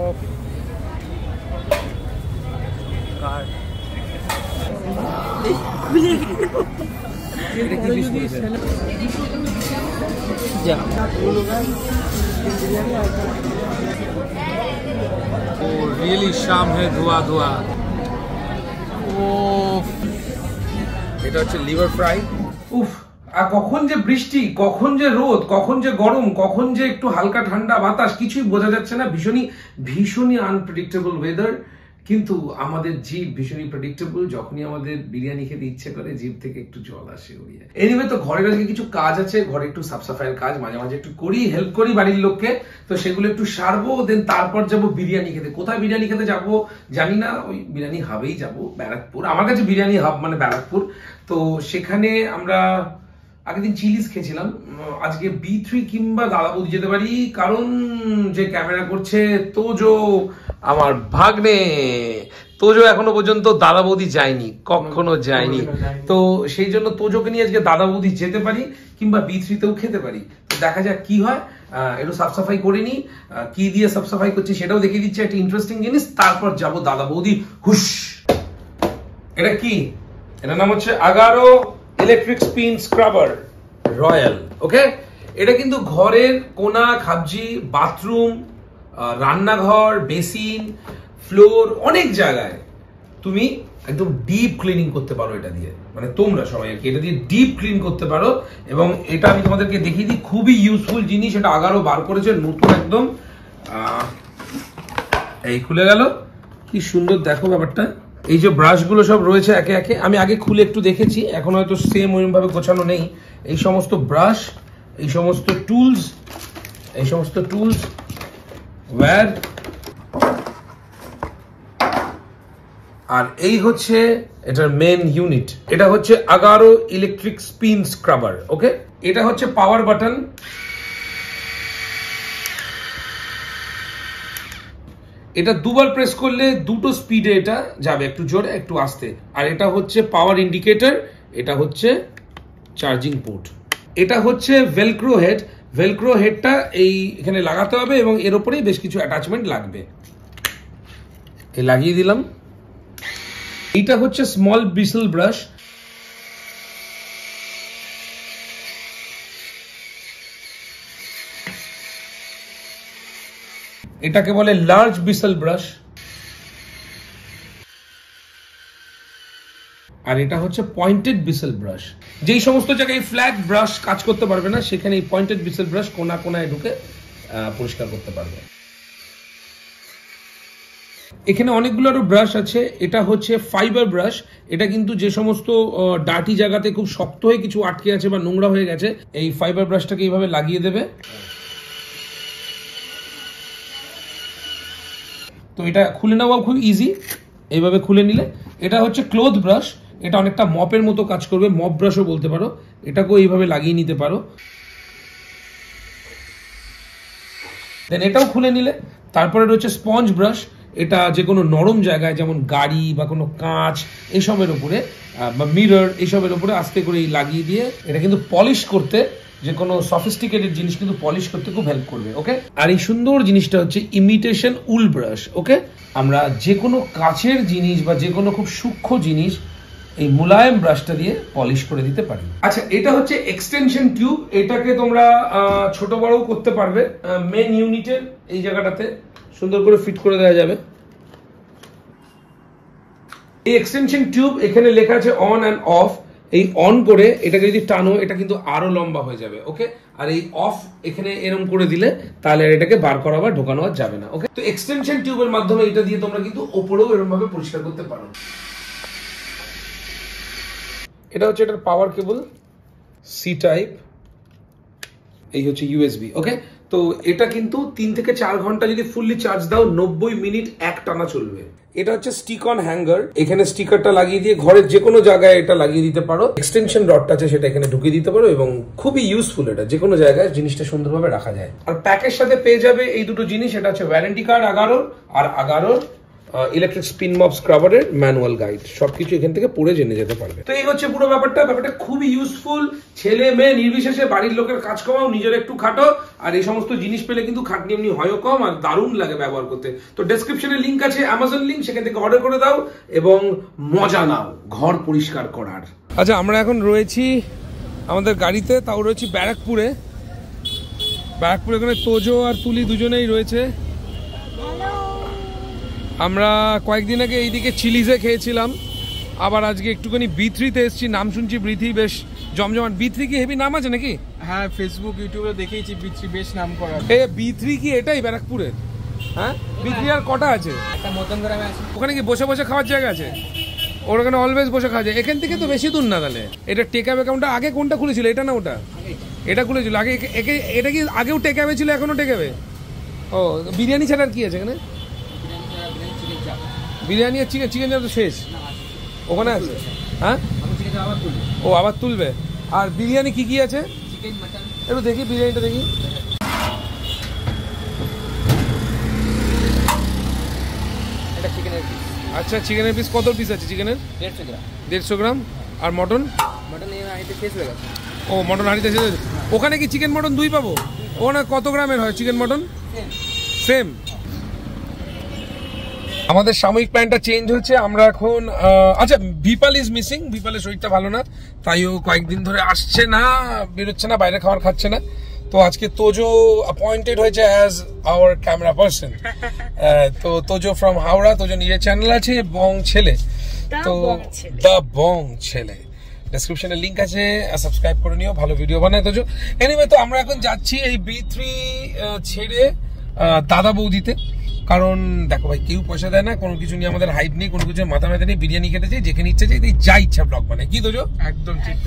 Really शाम है धुआ धुआ। এটা হচ্ছে লিভার ফ্রাই। উফ, আর কখন যে বৃষ্টি, কখন যে রোদ, কখন যে গরম, কখন যে একটু হালকা ঠান্ডা বাতাস, কিছুই বোঝা যাচ্ছে না। ভীষণই আনপ্রেডিক্টেবল ওয়েদার। কিন্তু আমাদের জিভ ভীষণই প্রেডিক্টেবল। যখনই আমাদের বিরিয়ানি খেতে ইচ্ছে করে জিভ থেকে একটু জল আসে উড়িয়ে। এনিওয়ে, তো ঘরের আজকে কিছু কাজ আছে, ঘরে একটু সাফ সাফাইয়ের কাজ মাঝে মাঝে একটু করি, হেল্প করি বাড়ির লোককে। তো সেগুলো একটু সারবো, দেন তারপর যাবো বিরিয়ানি খেতে। কোথায় বিরিয়ানি খেতে যাবো জানি না, ওই বিরিয়ানি হাবেই যাবো, ব্যারাকপুর। আমার কাছে বিরিয়ানি হাব মানে ব্যারাকপুর। তো সেখানে আমরা আগের দিন চিলিজ খেয়েছিলাম, আজকে B3 কিংবা দাদা বৌদি যেতে পারি, কারণ যে ক্যামেরা করছে তোজো, আমার ভাগ্নে তোজো এখনো পর্যন্ত দাদা বৌদি যায়নি, কখনো যায়নি। তো সেই জন্য তোজোকে নিয়ে আজকে দাদা বৌদি যেতে পারি, কিংবা B3তেও খেতে পারি। তো দেখা যাক কি হয়। একটু সাফ সাফাই করে নি, কি দিয়ে সাফ সাফাই করছি সেটাও দেখিয়ে দিচ্ছে, একটা ইন্টারেস্টিং জিনিস। তারপর যাবো দাদা বৌদি হুশ। এটা কি? এটার নাম হচ্ছে Agaro electric spin scrubber royal. ওকে, এটা কিন্তু ঘরের কোনা খাবজি, বাথরুম, রান্নাঘর, বেসিন, ফ্লোর, অনেক জায়গায় তুমি একদম ডিপ ক্লিনিং করতে পারো এটা দিয়ে। মানে তোমরা সবাই আর কি এটা দিয়ে ডিপ ক্লিন করতে পারো। এবং এটা আমি তোমাদেরকে দেখিয়ে দিই, খুবই ইউজফুল জিনিস। এটা আগারো বার করেছে নতুন একদম। এই খুলে গেল, কি সুন্দর দেখো ব্যাপারটা। এই যে ব্রাশগুলো সব রয়েছে একে একে, আমি আগে খুলে একটু দেখেছি, এখন হয়তো সেম ওইরকম ভাবে গোছানো নেই। এই সমস্ত ব্রাশ, এই সমস্ত টুলস ওয়্যার, আর এই হচ্ছে এটার মেন ইউনিট। এটা হচ্ছে Agaro electric spin scrubber. Okay, এটা হচ্ছে পাওয়ার বাটন। এটা দুবার প্রেস করলে দুটো স্পিডে এটা যাবে, একটু জোরে একটু আস্তে। আর এটা হচ্ছে পাওয়ার ইন্ডিকেটর, এটা হচ্ছে চার্জিং পোর্ট। এটা হচ্ছে ভেলক্রো হেড। ভেলক্রো হেডটা এখানে লাগাতে হবে এবং এর উপরেই বেশ কিছু অ্যাটাচমেন্ট লাগবে। এই লাগিয়ে দিলাম। এইটা হচ্ছে স্মল ব্রিসল ব্রাশ। এটাকে বলে লার্জ ব্রিসল ব্রাশ। আর এটা হচ্ছে পয়েন্টেড ব্রিসল ব্রাশ। যেই সমস্ত জায়গায় ফ্ল্যাট ব্রাশ কাজ করতে পারবে না, সেখানে এই পয়েন্টেড ব্রিসল ব্রাশ কোনা কোনায় ঢুকে পরিষ্কার করতে পারবে। এখানে অনেকগুলো আরো ব্রাশ আছে। এটা হচ্ছে ফাইবার ব্রাশ। এটা কিন্তু যে সমস্ত ডার্টি জায়গাতে খুব শক্ত হয়ে কিছু আটকে আছে বা নোংরা হয়ে গেছে, এই ফাইবার ব্রাশটাকে এইভাবে লাগিয়ে দেবে। তো এটা খুলে নেওয়া খুব ইজি, এইভাবে খুলে নিলে। এটা হচ্ছে ক্লোথ ব্রাশ। এটা অনেকটা মপের মতো কাজ করবে, মপ ব্রাশও বলতে পারো। এটাকেও এইভাবে লাগিয়ে নিতে পারো। দেন এটাও খুলে নিলে। তারপরে রয়েছে স্পঞ্জ ব্রাশ। এটা যে কোনো নরম জায়গায়, যেমন গাড়ি বা কোনো কাঁচ এইসবের উপরে বা মিরর, এইসবের উপরে আস্তে করে লাগিয়ে দিয়ে এটা কিন্তু পলিশ করতে, যে কোনো সফিস্টিকেটেড জিনিস কিন্তু পলিশ করতে খুব হেল্প করবে। ওকে, আর এই সুন্দর জিনিসটা হচ্ছে ইমিটেশন উল ব্রাশ। ওকে, আমরা যে কোনো কাচের জিনিস বা যে কোনো খুব সূক্ষ্ম জিনিস এই মুলায়ম ব্রাশটা দিয়ে পলিশ করে দিতে পারি। আচ্ছা, এটা হচ্ছে এক্সটেনশন টিউব। এটাকে তোমরা ছোট বড়ও করতে পারবে। মেন ইউনিটের এই জায়গাটাতে সুন্দর করে ফিট করে দেওয়া যাবে। এই এক্সটেনশন টিউব, এখানে লেখা আছে অন অ্যান্ড অফ। এই অন করে এটাকে যদি টানো, এটা কিন্তু আরো লম্বা হয়ে যাবে। ওকে, আর এই অফ এখানে এরকম করে দিলে তাহলে এটাকে বার করা বা ঢোকানো যাবে না। ওকে, তো এক্সটেনশন টিউবের মাধ্যমে এটা দিয়ে তোমরা কিন্তু ওপরেও এরকম ভাবে পরিষ্কার করতে পারো। এটা হচ্ছে এটার পাওয়ার কেবল, সি টাইপ। এই হচ্ছে ইউএসবি। ওকে, তো এটা কিন্তু 3 থেকে 4 ঘন্টা যদি ফুললি চার্জ দাও, 90 মিনিট এক টানা চলবে। এটা হচ্ছে স্টিক অন হ্যাঙ্গার। এখানে স্টিকারটা লাগিয়ে দিয়ে ঘরের যে কোনো জায়গায় এটা লাগিয়ে দিতে পারো। এক্সটেনশন রডটা আছে সেটা এখানে ঢুকিয়ে দিতে পারো এবং খুবই ইউজফুল। এটা যে কোনো জায়গায় জিনিসটা সুন্দরভাবে রাখা যায়। আর প্যাকের সাথে পেয়ে যাবে এই দুটো জিনিস। এটা হচ্ছে ওয়ারেন্টি কার্ড আগারোর, আর আগারোর ইলেকট্রিক স্পিন মপ স্ক্রাবারের ম্যানুয়াল গাইড, সবকিছু এখান থেকে পড়ে জেনে যেতে পারবে। তো এই হচ্ছে পুরো ব্যাপারটা খুবই ইউজফুল, ছেলে মেয়ে নির্বিশেষে বাড়ির লোকের কাজ কমাও, নিজের একটু খাটো, আর এই সমস্ত জিনিস পেলে কিন্তু খাটনি এমনি হয়ও কম আর দারুণ লাগে ব্যবহার করতে। তো ডেসক্রিপশনে লিঙ্ক আছে, অ্যামাজন লিঙ্ক, সেখান থেকে অর্ডার করে দাও এবং মজা নাও ঘর পরিষ্কার করার। আচ্ছা, আমরা এখন রয়েছি আমাদের গাড়িতে, তাও রয়েছি ব্যারাকপুরে। এখানে তোজো আর তুলি দুজনেই রয়েছে। আমরা কয়েকদিন আগে এইদিকে চিলিজে খেয়েছিলাম, আবার আজকে একটুখানি B3-তে এসেছি। নাম শুনছি B3 বেশ জমজমাট। B3 কি হেভি নাম আছে নাকি? হ্যাঁ, ফেসবুক ইউটিউবে দেখেছি B3 বেশ নাম করা। B3 কি এটাই ব্যারাকপুরের? হ্যাঁ, B3 আর কটা আছে? একটা মদন গ্রামে আছে। ওখানে কি বসে বসে খাওয়ার জায়গা আছে? ওর ওখানে অলওয়েজ বসে খাওয়া যায়। এখান থেকে তো বেশি দূর না তাহলে। এটা টেকআওয়ে অ্যাকাউন্টটা আগে কোনটা খুলেছিল? এটা না ওটা? এটা খুলেছিল আগে। এটা কি আগেও টেকআওয়ে ছিল, এখনো টেকআওয়ে? ও, বিরিয়ানি ছাড়া আর কি আছে এখানে? বিরিয়ানি আর চিকেন চাপ তো শেষ ওখানে আছে। হ্যাঁ, ও আবার তুলবে। আর বিরিয়ানি কি কি আছে একটু দেখি, বিরিয়ানিটা দেখি। আচ্ছা, চিকেনের পিস কত পিস আছে? চিকেনের 150 গ্রাম। আর মটন? ও, মটন হাঁড়িতে শেষ। ওখানে কি চিকেন মটন দুই পাবো? ওখানে কত গ্রামের হয় চিকেন মটন? সেম। আমাদের সাময়িক প্ল্যানটা চেঞ্জ হচ্ছে। আমরা এখন আচ্ছা, ভিপাল ইজ মিসিং। ভিপালের শরীরটা ভালো না, তাই ও কয়েকদিন ধরে আসছে না, বেরোচ্ছে না, বাইরে খাবার খাচ্ছে না। তো আজকে তোজো অ্যাপয়েন্টেড হয়েছে অ্যাজ আওয়ার ক্যামেরা পার্সন। তো তোজো ফ্রম হাওড়া, তোজো নিজের চ্যানেল আছে, বং ছেলে। তো দ্য বং ছেলে, ডেসক্রিপশনে লিঙ্ক আছে, সাবস্ক্রাইব করে নিও, ভালো ভিডিও বানায় তোজো। এনিওয়ে, তো আমরা এখন যাচ্ছি এই B3 ছেড়ে দাদা বৌদিতে। কারণ দেখো ভাই, কেউ পয়সা দেয় না, কোনো কিছু নিয়ে আমাদের হাইপ নেই, কোনো কিছু মাথা ব্যথা নেই। বিরিয়ানি খেতে চাই, যেখানে ইচ্ছা চাই, যা ইচ্ছা ব্লগ বানায়। কি তোজো? একদম ঠিক।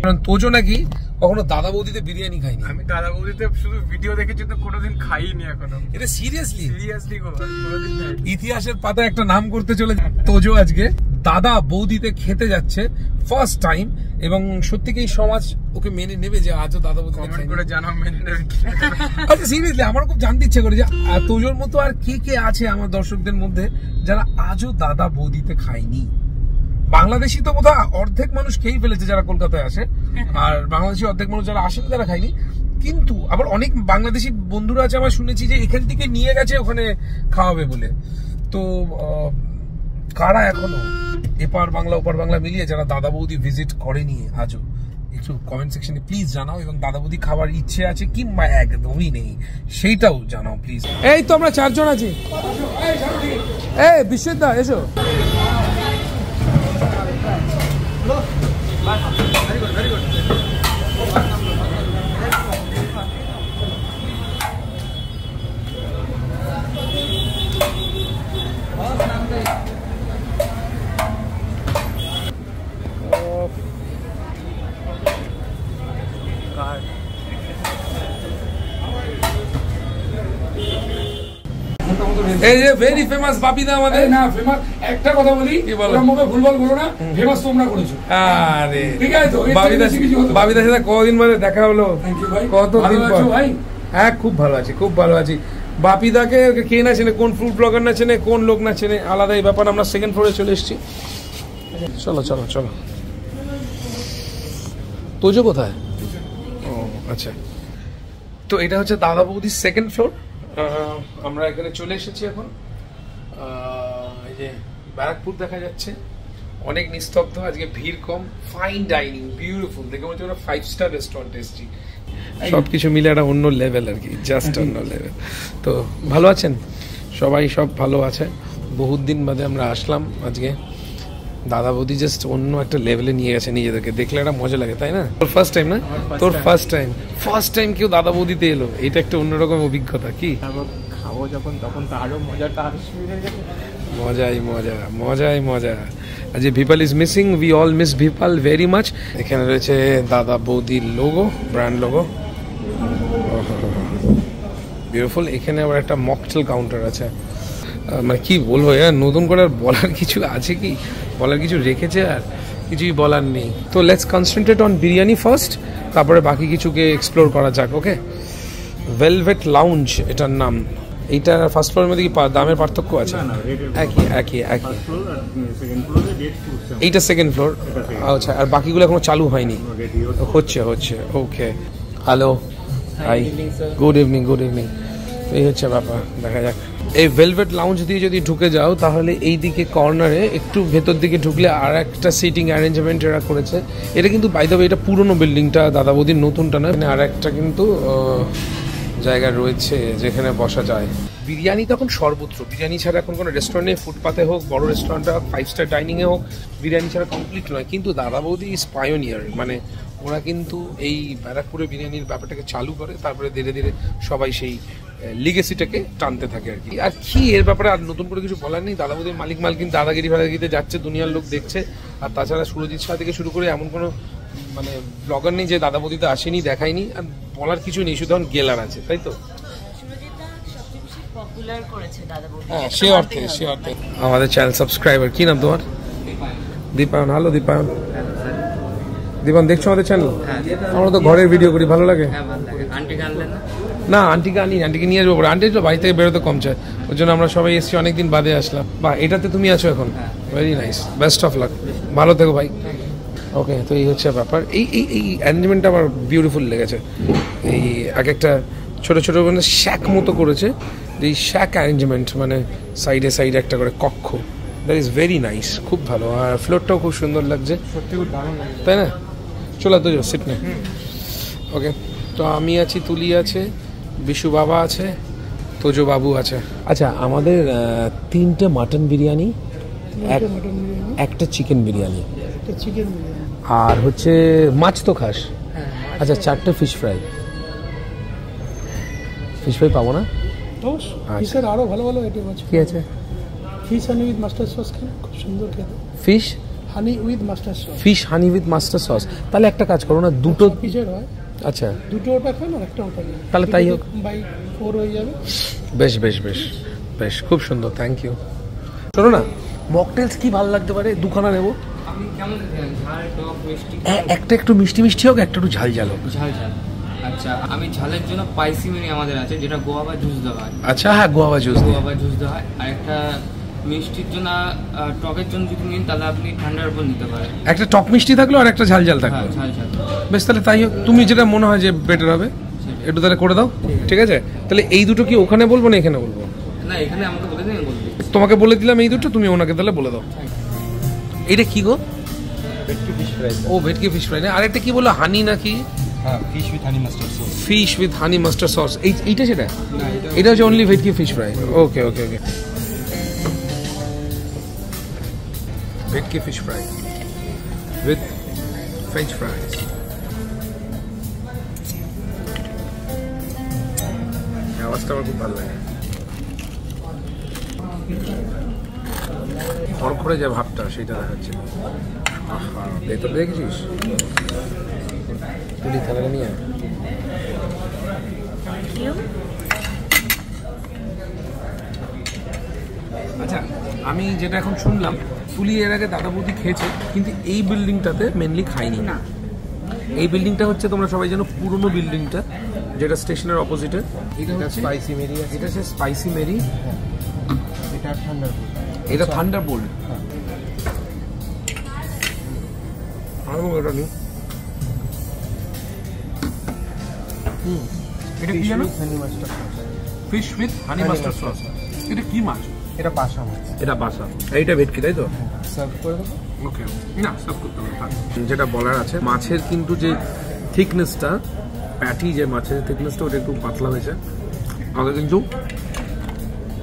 কারণ তোজো নাকি কখনো দাদা বৌদিতে বিরিয়ানি খাইনি। আমি দাদা বৌদিতে শুধু ভিডিও দেখেছি, তো কোনোদিন খাইনি এখনো। এটা সিরিয়াসলি কোনোদিন ইতিহাসের পাতায় একটা নাম করতে চলে তোজো আজকে দাদা বৌদিতে খেতে যাচ্ছে ফার্স্ট টাইম। এবং সত্যি কি সমাজ ওকে মেনে নেবে যে আজও দাদা বৌদি করে জানাও মেনে নেবে? আচ্ছা, সিরিয়াসলি আমার খুব জানতে ইচ্ছে করে যে তোজোর মতো আর কে কে আছে আমার দর্শকদের মধ্যে যারা আজও দাদা বৌদিতে খায়নি। বাংলাদেশি তো বোধহয় অর্ধেক মানুষ খেয়েই ফেলেছে যারা কলকাতায় আসে, আর বাংলাদেশি অর্ধেক মানুষ যারা আসেন তারা খায়নি। কিন্তু আবার অনেক বাংলাদেশি বন্ধুরা আছে, আমার শুনেছি যে এখান থেকে নিয়ে গেছে ওখানে খাওয়াবে বলে। তো কারা এখনো এপার বাংলা ওপার বাংলা মিলিয়ে যারা দাদা বৌদি ভিজিট করেনি আজও, একটু কমেন্ট সেকশনে প্লিজ জানাও। এবং দাদা বৌদি খাবার ইচ্ছে আছে কিংবা একদমই নেই, সেইটাও জানাও প্লিজ। এই তো আমরা 4 জন আছি। এই বিশ্বদা এসো। এই যে ভেরি ফেমাস বাপিদা আমাদের। না ফেমাস, একটা কথা বলি, ওরা মুখে ভুলভাল বলো না, ফেমাস তোমরা করেছো। আরে ঠিক আছে তো, বাপিদার সাথে কতদিন বাদে দেখা হলো, কতদিন পর। ভাই হ্যাঁ, খুব ভালো আছি, খুব ভালো আছি। বাপিদাকে কে না চেনে, কোন ফুড ব্লগার না চেনে, কোন লোক না চেনে, আলাদা এই ব্যাপার। আমরা সেকেন্ড ফ্লোরে চলে এসেছি। চলো চলো চলো। তোজো কোথায়? ও আচ্ছা, তো এটা হচ্ছে দাদা বৌদির সেকেন্ড ফ্লোর। আমরা এখানে চলে এসেছি এখন। এই যে ব্যারাকপুর দেখা যাচ্ছে, অনেক নিস্তব্ধ, আজকে ভিড় কম, ফাইন ডাইনিং, বিউটিফুল, দেখে মনে হচ্ছে আমরা 5 স্টার রেস্টুরেন্টে এসেছি। সবকিছু মিলে একটা অন্য লেভেল আর কি, জাস্ট অন্য লেভেল। তো ভালো আছেন সবাই? সব ভালো আছে। বহুত দিন বাদে আমরা আসলাম আজকে। দাদা বৌদি জাস্ট অন্য একটা লেভেলে নিয়ে গেছে নিজেদেরকে, দেখলে একটা মজা লাগে, তাই না? তোর ফার্স্ট টাইম না? তোর ফার্স্ট টাইম কেউ দাদা বৌদিতে এলো, এটা একটা অন্যরকম অভিজ্ঞতা। কি খাবো যখন, তখন তো আরো মজাটা আসবে। মজাই মজা। আজ Vipal is missing, we all miss Vipal very much. এখানে রয়েছে দাদা বৌদির লোগো, ব্র্যান্ড লোগো, বিউটিফুল। এখানে আবার একটা মকটেল কাউন্টার আছে। মানে কি বলবো, নতুন করে আর বলার কিছু আছে কি? বলার কিছু রেখেছে আর কিছুই বলার নেই। তো let's concentrate on biryani first, তারপরে বাকি কিছুকে এক্সপ্লোর করা যাক। ওকে, ভেলভেট লাউঞ্জ এটার নাম। এইটা ফার্স্ট ফ্লোরের মধ্যে কি দামের পার্থক্য আছে? একই একই একই। এইটা সেকেন্ড ফ্লোর, আচ্ছা। আর বাকিগুলো এখনো চালু হয়নি? হচ্ছে হচ্ছে, okay. Hello, hi, good evening, good evening. এই হচ্ছে ব্যাপার, দেখা যাক। এই ভেলভেট লাউঞ্জ দিয়ে যদি ঢুকে যাও তাহলে এই দিকে কর্নারে একটু ভেতর দিকে ঢুকলে আর একটা সিটিং অ্যারেঞ্জমেন্ট এরা করেছে। এটা কিন্তু বাই দ্য ওয়ে এটা পুরনো বিল্ডিংটা, দাদা বৌদির নতুনটা নয়। আর একটা কিন্তু জায়গা রয়েছে যেখানে বসা যায়। বিরিয়ানি তখন সর্বত্র, বিরিয়ানি ছাড়া এখন কোনো রেস্টুরেন্টে, ফুটপাতে হোক, বড় রেস্টুরেন্টে হোক, 5 স্টার ডাইনিংয়ে হোক, বিরিয়ানি ছাড়া কমপ্লিট নয়। কিন্তু দাদা বৌদি ইজ পায়োনিয়ার, মানে ওরা কিন্তু এই ব্যারাকপুরে বিরিয়ানির ব্যাপারটাকে চালু করে, তারপরে ধীরে ধীরে সবাই সেই লিগেসিটাকে টানতে থাকে আর কি। আর কি এর ব্যাপারে আর নতুন করে কিছু বলার নেই। দাদা বৌদির মালিক মালকিন দাদাগিরি ফাদাগিরিতে যাচ্ছে, দুনিয়ার লোক দেখছে। আর তাছাড়া সুরজিৎ শাহ থেকে শুরু করে এমন কোনো মানে ব্লগার নেই যে দাদা বৌদিতে আসেনি, দেখায়নি। আর বলার কিছু নেই, শুধু এখন গেলার আছে, তাই তো? হ্যাঁ, সে অর্থে, সে অর্থে। আমাদের চ্যানেল সাবস্ক্রাইবার, কি নাম তোমার? দীপায়ন। হ্যালো দীপায়ন। দীপায়ন, দেখছো আমাদের চ্যানেল? আমরা তো ঘরের ভিডিও করি, ভালো লাগে না? আন্টিকে আনি, আন্টিকে নিয়ে আসবো। আন্টি তো বাড়ি থেকে বেরোতে কম চায়, ওই জন্য আমরা সবাই এসেছি, অনেকদিন বাদে আসলাম। বা এটাতে তুমি আছো এখন, very nice, best of luck, ভালো থেকো ভাই। ওকে, তো এই হচ্ছে ব্যাপার। এই এই এই অ্যারেঞ্জমেন্টটা আমার বিউটিফুল লেগেছে। এই এক একটা ছোটো ছোটো মানে শ্যাক মতো করেছে, এই শ্যাক অ্যারেঞ্জমেন্ট, মানে সাইডে সাইডে একটা করে কক্ষ, দ্যাট ইজ ভেরি নাইস, খুব ভালো। আর ফ্লোরটাও খুব সুন্দর লাগছে, সত্যি খুব দারুণ লাগে, তাই না? চলো তো সিট নে। ওকে, তো আমি আছি, তুলি আছে, বিশু বাবা আছে, তোজো বাবু আছে। আচ্ছা, আমাদের 3টে মাটন বিরিয়ানি, একটা চিকেন বিরিয়ানি, আর হচ্ছে মাছ তো খাস? আচ্ছা, 4টে ফিশ ফ্রাই। ফিশ ফ্রাই পাবো না? ফিশের আরো ভালো ভালো আইটেম আছে। কি আছে? Fish honey with mustard sauce, খুব সুন্দর খেতে। Fish honey with mustard sauce. Fish honey with mustard sauce. তাহলে একটা কাজ করো না, দুটো পিসের হয়। আচ্ছা, দুটো ওটা খান আর একটা ওটা খান, তাহলে তাই হোক, বাই 4 হয়ে যাবে। বেশ বেশ বেশ বেশ, খুব সুন্দর, থ্যাংক ইউ। শোনো না, মকটেলস কি ভালো লাগতে পারে, দুখানা নেবো। একটা একটু মিষ্টি মিষ্টি হোক, একটা একটু ঝাল ঝাল হোক। ঝাল ঝাল, আচ্ছা। আমি ঝালের জন্য স্পাইসি মিনি আমাদের আছে, যেটা গোয়াবা জুস দেওয়া হয়। আচ্ছা, হ্যাঁ, গোয়াবা জুস দেওয়া হয়। আর একটা মিষ্টির জন্য, টকের জন্য যদি নিন তাহলে আপনি ঠান্ডার উপর নিতে পারেন। একটা টক মিষ্টি থাকলো আর একটা ঝাল ঝাল থাকলো। ঝাল ঝাল, বেশ, তাহলে তাই হোক। তুমি যেটা মনে হয় যে বেটার হবে একটু তাহলে করে দাও, ঠিক আছে? তাহলে এই দুটো কি ওখানে বলবো না এখানে বলবো? না, এখানে আমাকে বলে দিন, বলবো। তোমাকে বলে দিলাম এই দুটো, তুমি ওনাকে তাহলে বলে দাও। এইটা কি গো? ভেটকি ফিশ ফ্রাই। ও, ভেটকি ফিশ ফ্রাই না? আরেকটা কি বললো, হানি নাকি? হ্যাঁ, fish with honey mustard sauce. Fish with honey mustard sauce, এইটা সেটা? এটা হচ্ছে অনলি ভেটকি ফিশ ফ্রাই। ওকে ওকে ওকে, ভেটকি ফিশ ফ্রাই উইথ ফ্রেঞ্চ ফ্রাইজ। আওয়াজটা আমার খুব ভালো লাগে, খড়খড়ে যে ভাবটা সেটা দেখাচ্ছে। ভেতরে দেখেছিস? তুলি থালাটা নিয়ে। আচ্ছা, আমি যেটা এখন শুনলাম, তুলি এর আগে দাদা বৌদি খেয়েছে, কিন্তু এই বিল্ডিংটাতে মেনলি খাইনি না। এই বিল্ডিংটা হচ্ছে, তোমরা সবাই জানো, পুরনো বিল্ডিংটা, যেটা স্টেশনের অপোজিটে। এটা স্পাইসি মেরি। এটা হচ্ছে স্পাইসি মেরি, এটা থান্ডারবোল্ট। এটা থান্ডারবোল্ট। এটা নিই। এটা কি জানো? Honey mustard sauce. Fish with honey mustard sauce. এটা কি মাছ? এটা পাশা মাছ। এটা বাসা, এইটা ভেটকি, তাই তো? সার্ভ করে দেবো। ওকে, না সার্ভ করতে হবে। যেটা বলার আছে, মাছের কিন্তু যে থিকনেসটা, প্যাটি যে মাছের থিকনেসটা, ওটা একটু পাতলা হয়েছে। আগে কিন্তু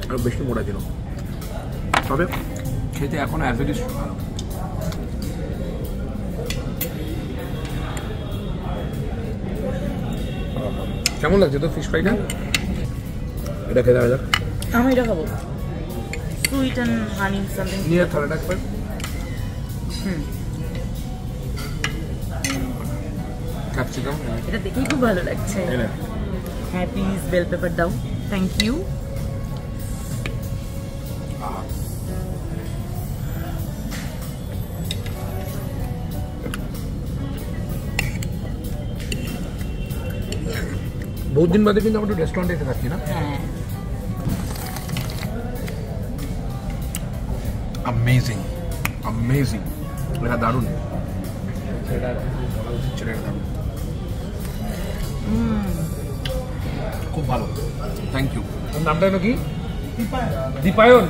আরো বেশি মোটা ছিল, তবে খেতে এখন অ্যাজ ইট ইজ ভালো। কেমন লাগছে তো ফিশ ফ্রাইটা? এটা খেতে হবে। আমি এটা খাবো, সুইট এন্ড হানি সামথিং। নিয়ে থালাটা একবার। ক্যাপসিকাম, এটা দেখেই খুব ভালো লাগছে। হ্যাঁ, প্লিজ বেল পেপার দাও, থ্যাংক ইউ। বহুত দিন বাদে কিন্তু আমরা রেস্টুরেন্টে এসে থাকি না? হ্যাঁ, অ্যামেজিং অ্যামেজিং, এটা দারুণ, খুব ভালো, থ্যাংক ইউ। নামটা হলো কি? দীপায়ন।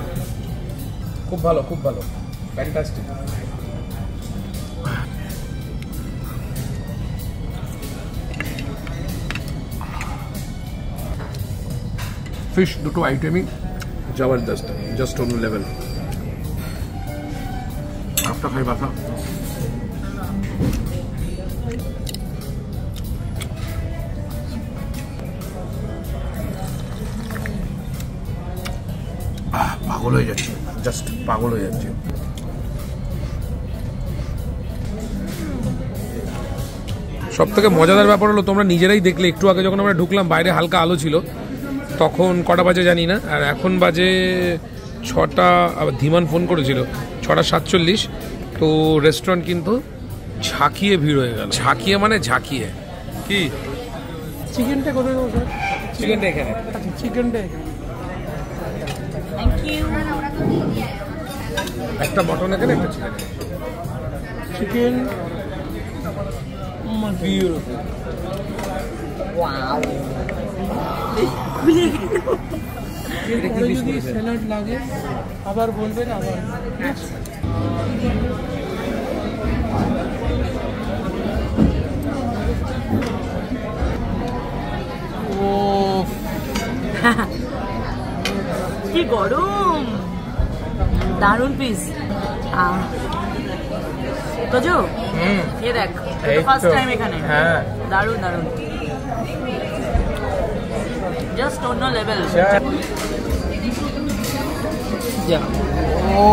খুব ভালো, খুব ভালো, ফ্যান্টাস্টিক। ফিশ দুটো আইটেমই জবরদস্ত, জাস্ট অন্য লেভেল। একটা খাই বাসা, পাগল হয়ে যাচ্ছে, জাস্ট পাগল হয়ে যাচ্ছে। সব থেকে মজাদার ব্যাপার হলো, তোমরা নিজেরাই দেখলে একটু আগে যখন আমরা ঢুকলাম, বাইরে হালকা আলো ছিল, তখন কটা বাজে জানি না, আর এখন বাজে 6টা। আবার ধীমান ফোন করেছিল 6:47। তো রেস্টুরেন্ট কিন্তু ঝাঁকিয়ে ভিড় হয়ে গেল। ঝাঁকিয়ে মানে ঝাঁকিয়ে। কি চিকেনটা কোথায় দেবো স্যার? চিকেনটা এখানে, আচ্ছা চিকেনটা এখানে। Thank you. একটা মটন এখানে, একটা চিকেন। Chicken Wow. যদি স্যালাড লাগে আবার বলবেন, আবার কি গরম, দারুণ পিস। তোজো এ দেখ, ফার্স্ট টাইম এখানে। হ্যাঁ, দারুণ দারুণ, জাস্ট অন্য লেভেল। ও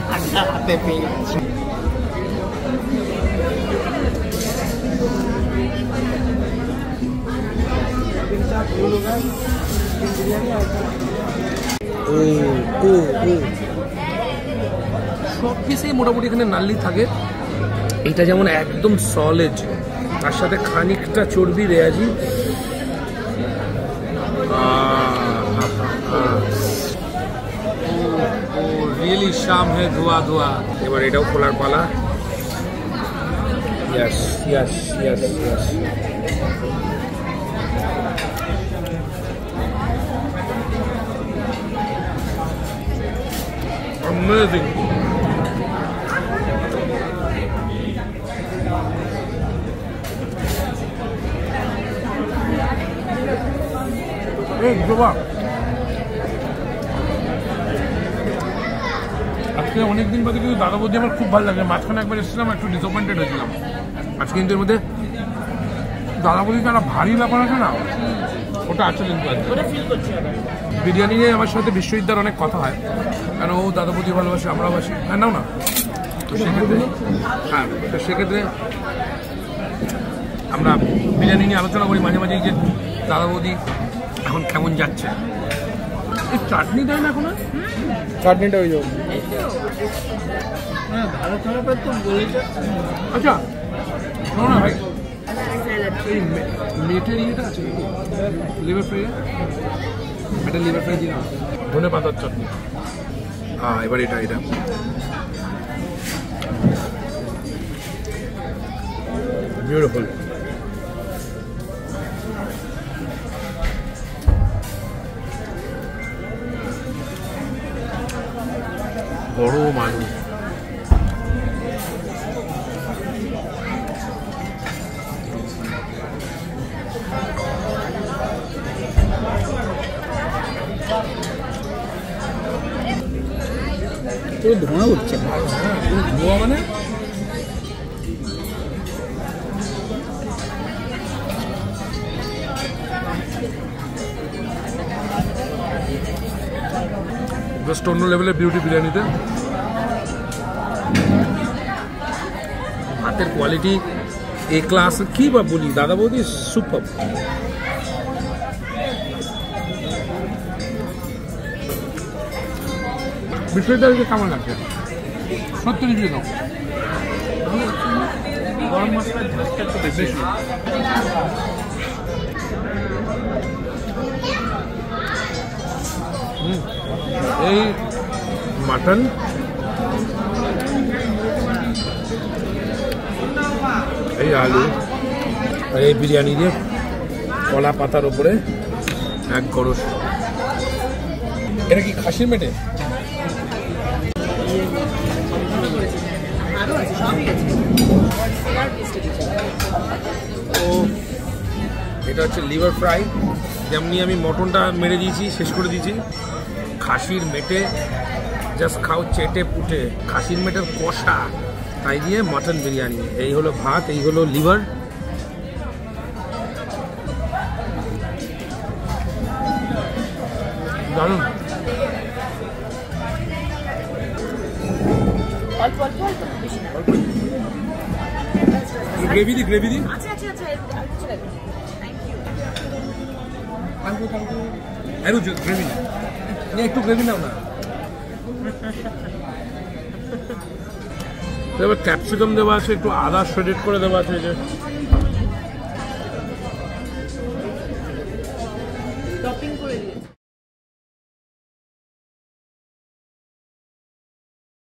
ঠান্ডা হাতে পেয়েছি। সব পিসেই মোটামুটি এখানে নাল্লি থাকে। এটা যেমন একদম সলিড, তার সাথে খানিকটা চর্বি রেয়াজি। রিয়েলি শাম হে ধোয়া ধোয়া। এবার এটাও খোলার পালা। Yes yes yes yes. Amazing. Hey, বাবা, আজকে অনেকদিন বাদে কিন্তু দাদা বৌদি আমার খুব ভালো লাগে। মাঝখানে একবার এসেছিলাম, একটু ডিসঅ্যাপয়েন্টেড হয়েছিলাম। আজকে কিন্তু এর মধ্যে দাদা বৌদি একটা ভারী ব্যাপার আছে না, ওটা আছে কিন্তু। বিরিয়ানি নিয়ে আমার সাথে বিশ্বজিৎদার অনেক কথা হয়, কারণ ও দাদা বৌদি ভালোবাসে, আমরা বাসি। হ্যাঁ, নাও না। তো সেক্ষেত্রে তো সেক্ষেত্রে আমরা বিরিয়ানি নিয়ে আলোচনা করি মাঝে মাঝে, যে দাদা বৌদি এখন কেমন যাচ্ছে। এই চাটনি দেয় না এখন? চাটনিটা হয়ে যাবে। আচ্ছা শোনো না ভাই, এই মেটের ইয়েটা আছে, লিভার ফ্রাই, একটা লিভার ফ্রাই দিলাম, ধনে পাতার চাটনি। হ্যাঁ, এবার এটা এটা বিউটিফুল। গরম আলু, ধোঁয়া উঠছে। ধোঁয়া মানে জাস্ট অন্য লেভেলের বিউটি বিরিয়ানিতে। হাতের কোয়ালিটি এ ক্লাস, কি বা বলি, দাদা বৌদি সুপার। বিষয়টা কেমন লাগছে সত্যি রিভিউ দাও। গরম মশলার ঝাঁজটা একটু বেশি। এই মাটন, এই আলু, আর এই বিরিয়ানি দিয়ে কলা পাতার উপরে এক গরস। এটা কি খাসির মেটে? তো এটা হচ্ছে লিভার ফ্রাই, যেমনি আমি মটনটা মেরে দিয়েছি, শেষ করে দিয়েছি। খাসির মেটে জাস্ট খাও চেটে পুটে, খাসির মেটের কষা, তাই দিয়ে মাটন বিরিয়ানি। এই হলো ভাত, এই হলো লিভার। দারুণ। অল্প অল্প অল্প বেশি না। গ্রেভি দি, গ্রেভি দি। আচ্ছা আচ্ছা আচ্ছা আর কিছু লাগবে না। Thank you. আরো গ্রেভি না, একটু গ্রেভি নাও না। এবার ক্যাপসিকাম দেওয়া আছে, একটু আদা শ্রেডেড করে দেওয়া আছে।